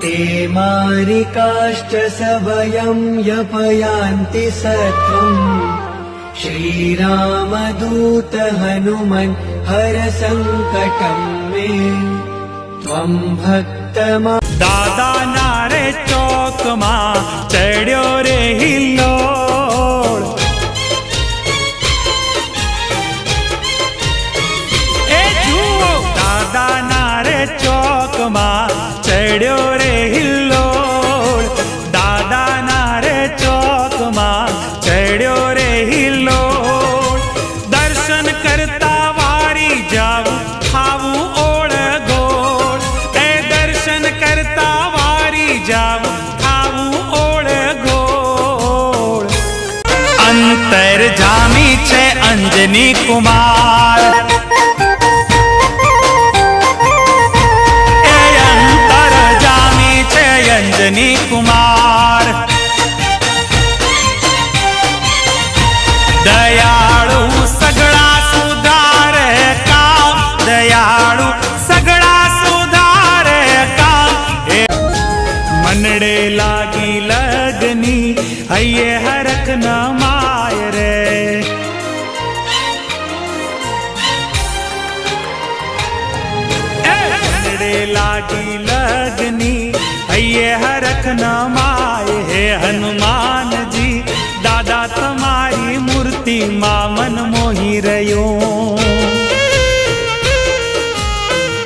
ते मारिकाश्च सवयं यपयान्ति सत्वम् श्रीरामदूत हनुमन् हर संकटं मे त्वं भक्तमा। दादा नारे चौक मां चढ़्यो रे हिल्लोळ ए जुओ दादा नारे चौक मां चढ़्यो रे हिल्लोळ दादा नारे चौक मां चढ़्यो रे हिल्लोळ दर्शन करता वारी जाऊं खाऊं ओळ गोळ ए दर्शन करता वारी जाऊं खाऊं ओळ गोळ अंतर जामी छे अंजनी कुमार ए अंतर जामी छे अंजनी कुमार दयाळु सगळा सुधारे काम दयाळु सगळा सुधारे काम मनडे लागी लगनी हये हरख न माय रे मनडे लागी लगनी हये हरख न माय हे हनुमान जी दादा तमारी मूर्ति मा मन मोही रह्यो।